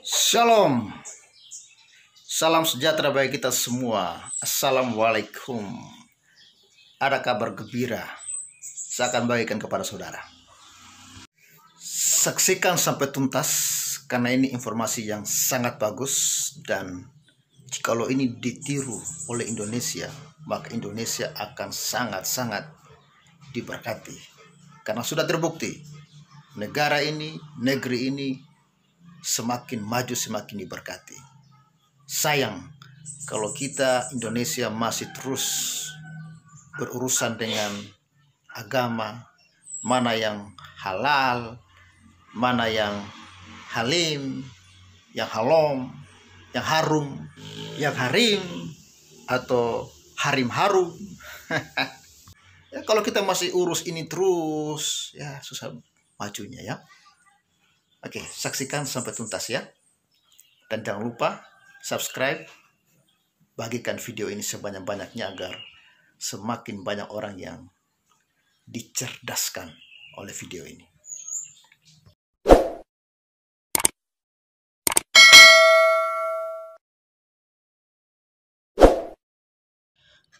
Shalom, salam sejahtera bagi kita semua. Assalamualaikum. Ada kabar gembira saya akan bagikan kepada saudara. Saksikan sampai tuntas karena ini informasi yang sangat bagus, dan jikalau ini ditiru oleh Indonesia, maka Indonesia akan sangat-sangat diberkati. Karena sudah terbukti negeri ini semakin maju, semakin diberkati. Sayang kalau kita Indonesia masih terus berurusan dengan agama, mana yang halal, mana yang halim, yang halom, yang harum, yang harim, atau harim harum. Ya, kalau kita masih urus ini terus, ya susah majunya ya. Oke, saksikan sampai tuntas ya. Dan jangan lupa subscribe, bagikan video ini sebanyak-banyaknya agar semakin banyak orang yang dicerdaskan oleh video ini.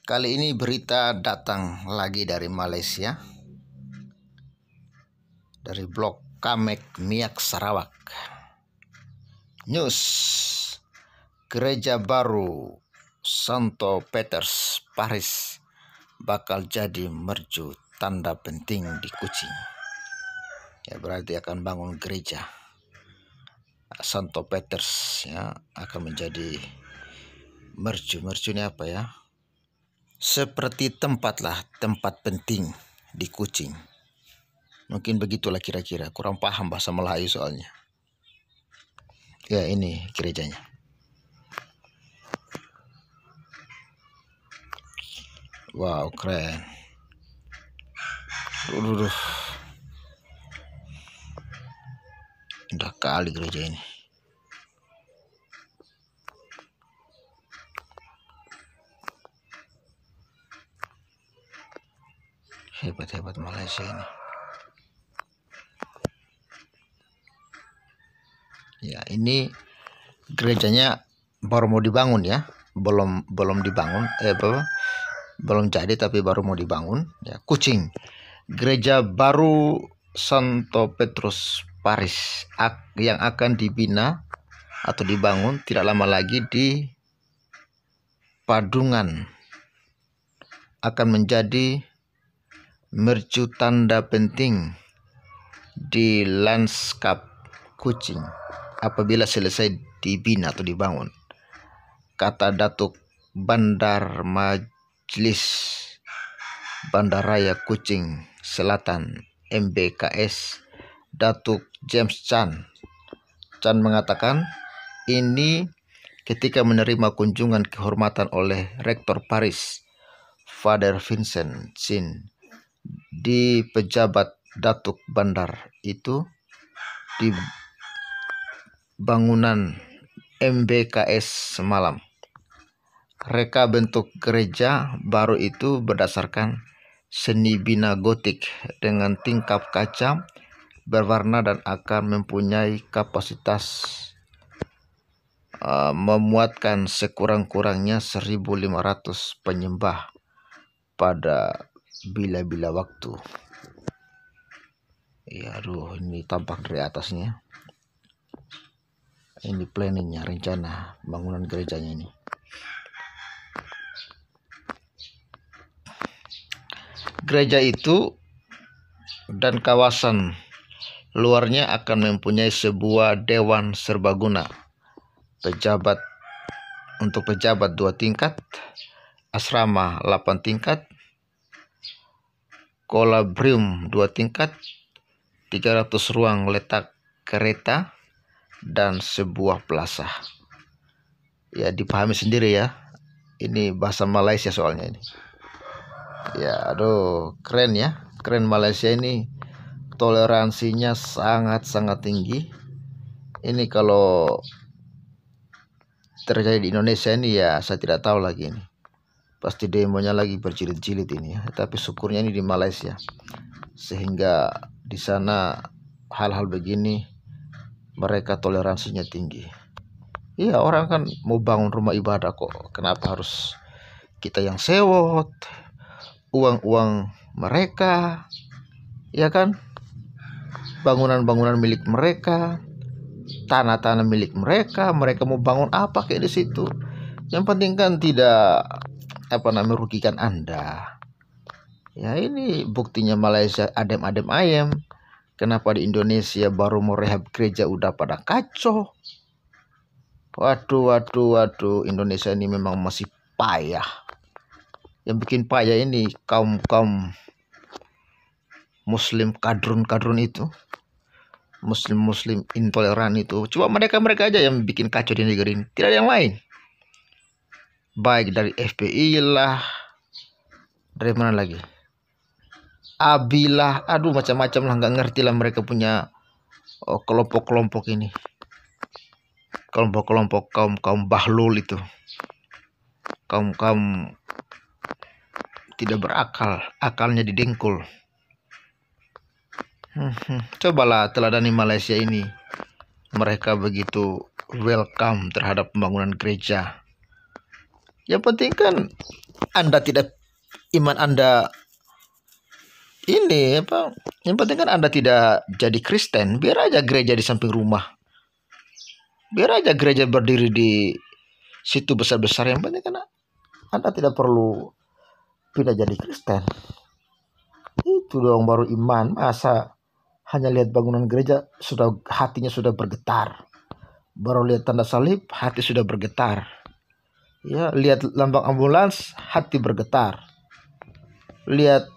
Kali ini berita datang lagi dari Malaysia, dari blog Kamek Miak Sarawak. News: Gereja baru Santo Petrus Paris bakal jadi mercu tanda penting di Kuching. Ya, berarti akan bangun gereja Santo Petrus, ya, akan menjadi mercu. Mercu ini apa ya? Seperti tempat penting di Kuching. Mungkin begitulah kira-kira, kurang paham bahasa Melayu soalnya. Ya, ini gerejanya. Wow, keren. Udah kali gereja ini. Hebat-hebat Malaysia ini. Ya, ini gerejanya baru mau dibangun ya. Belum dibangun, belum jadi tapi baru mau dibangun ya. Kuching, gereja baru Santo Petrus Paris yang akan dibina atau dibangun tidak lama lagi di Padungan akan menjadi mercu tanda penting di lanskap Kuching apabila selesai dibina atau dibangun, kata Datuk Bandar Majlis Bandaraya Kuching Selatan MBKS, Datuk James Chan. Chan mengatakan ini ketika menerima kunjungan kehormatan oleh Rektor Paris, Father Vincent Chin, di pejabat Datuk Bandar itu di bangunan MBKS semalam. Reka bentuk gereja baru itu berdasarkan seni bina gotik dengan tingkap kaca berwarna dan akan mempunyai kapasitas memuatkan sekurang-kurangnya 1.500 penyembah pada bila-bila waktu. Ya, aduh, ini tampak dari atasnya. Ini planningnya, rencana bangunan gerejanya ini. Gereja itu dan kawasan luarnya akan mempunyai sebuah dewan serbaguna, untuk pejabat 2 tingkat, asrama 8 tingkat, kolabrium 2 tingkat, 300 ruang letak kereta, dan sebuah plaza. Ya, dipahami sendiri ya. Ini bahasa Malaysia soalnya ini. Ya, aduh, keren ya. Keren Malaysia ini. Toleransinya sangat-sangat tinggi. Ini kalau terjadi di Indonesia ini ya saya tidak tahu lagi ini. Pasti demonya lagi berjilid-jilid ini ya. Tapi syukurnya ini di Malaysia. Sehingga di sana hal-hal begini mereka toleransinya tinggi. Iya, orang kan mau bangun rumah ibadah kok, kenapa harus kita yang sewot, uang mereka, ya kan? Bangunan-bangunan milik mereka, tanah-tanah milik mereka, mereka mau bangun apa kayak di situ. Yang penting kan tidak merugikan Anda. Ya, ini buktinya Malaysia adem-adem ayem. Kenapa di Indonesia baru mau rehab gereja udah pada kacau? Waduh, Indonesia ini memang masih payah. Yang bikin payah ini kaum Muslim kadrun itu, Muslim intoleran itu. Cuma mereka aja yang bikin kacau di negeri ini, tidak ada yang lain. Baik dari FPI lah, dari mana lagi, Abilah, aduh macam-macam lah, nggak ngerti lah mereka punya kelompok-kelompok ini, kelompok kaum bahlul itu, kaum tidak berakal, akalnya didengkul. Cobalah teladani Malaysia ini, mereka begitu welcome terhadap pembangunan gereja. Yang penting kan Anda tidak, iman Anda ini yang penting kan Anda tidak jadi Kristen, biar aja gereja di samping rumah, biar aja gereja berdiri di situ besar-besar. Yang penting kan Anda tidak perlu pindah jadi Kristen. Itu dong baru iman. Masa hanya lihat bangunan gereja hatinya sudah bergetar, baru lihat tanda salib hati sudah bergetar, ya lihat lambang ambulans hati bergetar, lihat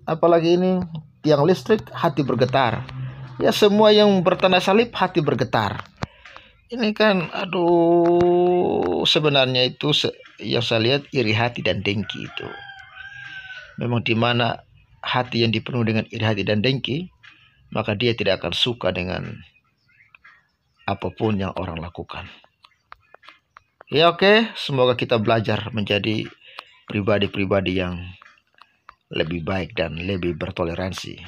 apalagi ini tiang listrik hati bergetar, ya semua yang bertanda salib hati bergetar. Ini kan aduh, sebenarnya itu yang saya lihat iri hati dan dengki itu. Memang di mana hati yang dipenuhi dengan iri hati dan dengki, maka dia tidak akan suka dengan apapun yang orang lakukan. Ya oke, semoga kita belajar menjadi pribadi-pribadi yang lebih baik dan lebih bertoleransi.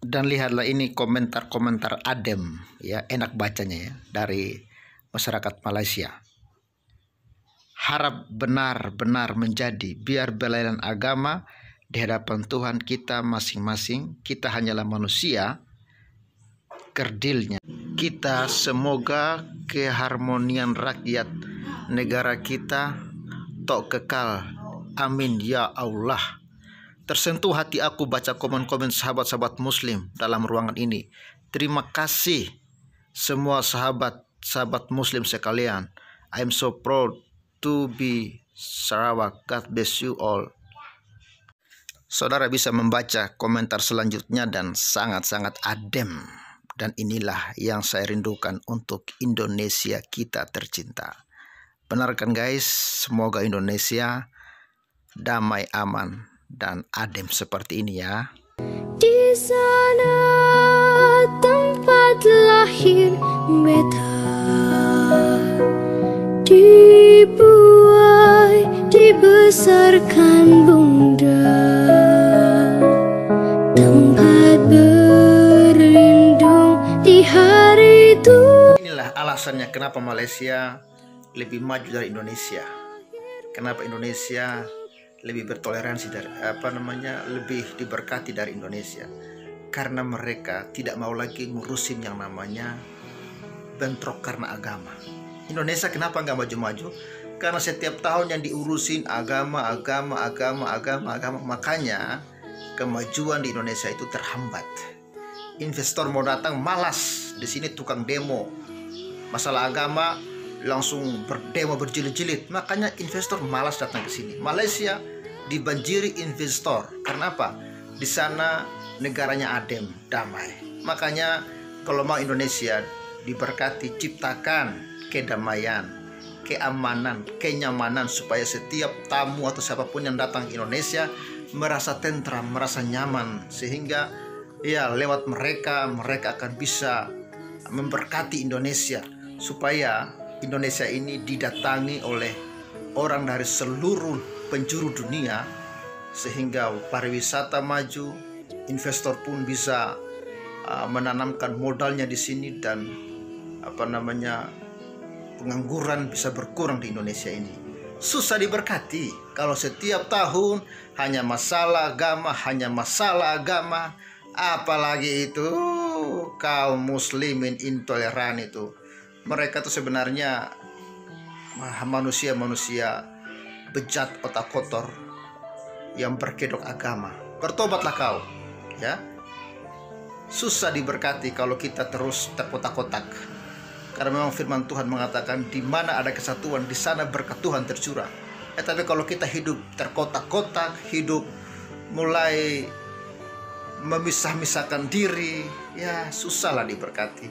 Dan lihatlah ini komentar-komentar adem, ya enak bacanya ya, dari masyarakat Malaysia. Harap benar-benar menjadi biar belayan agama di hadapan Tuhan kita masing-masing. Kita hanyalah manusia, kerdilnya. Kita semoga keharmonian rakyat negara kita tok kekal. Amin ya Allah. Tersentuh hati aku baca komen-komen sahabat-sahabat Muslim dalam ruangan ini. Terima kasih semua sahabat Muslim sekalian. I am so proud to be Sarawak. God bless you all. Saudara bisa membaca komentar selanjutnya dan sangat-sangat adem. Dan inilah yang saya rindukan untuk Indonesia kita tercinta. Benar kan guys? Semoga Indonesia damai, aman, dan adem seperti ini ya. Di sana tempat lahir beta, dibuai, dibesarkan bunda, tempat berlindung di hari itu. Inilah alasannya kenapa Malaysia lebih maju dari Indonesia. Kenapa Indonesia lebih bertoleransi dari lebih diberkati dari Indonesia. Karena mereka tidak mau lagi ngurusin yang namanya bentrok karena agama. Indonesia kenapa nggak maju-maju? Karena setiap tahun yang diurusin agama. Makanya kemajuan di Indonesia itu terhambat. Investor mau datang malas. Di sini tukang demo. Masalah agama langsung berdemo berjilid-jilid. Makanya investor malas datang ke sini. Malaysia dibanjiri investor. Karena apa? Di sana negaranya adem, damai. Makanya kalau mau Indonesia diberkati, ciptakan kedamaian, keamanan, kenyamanan supaya setiap tamu atau siapapun yang datang ke Indonesia merasa tentram, merasa nyaman, sehingga ya lewat mereka akan bisa memberkati Indonesia supaya Indonesia ini didatangi oleh orang dari seluruh penjuru dunia, sehingga pariwisata maju, investor pun bisa menanamkan modalnya di sini, dan pengangguran bisa berkurang di Indonesia ini. Susah diberkati kalau setiap tahun hanya masalah agama, apalagi itu kaum muslimin intoleran itu. Mereka tuh sebenarnya manusia-manusia bejat, otak kotor yang berkedok agama. Bertobatlah kau, ya. Susah diberkati kalau kita terus terkotak-kotak. Karena memang firman Tuhan mengatakan di mana ada kesatuan, di sana berkat Tuhan tercurah. Tapi kalau kita hidup terkotak-kotak, hidup mulai memisah-misahkan diri, ya susahlah diberkati.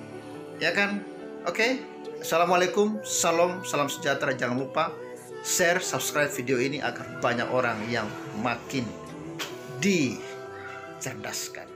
Ya kan? Oke? Assalamualaikum, salam sejahtera. Jangan lupa share, subscribe video ini agar banyak orang yang makin dicerdaskan.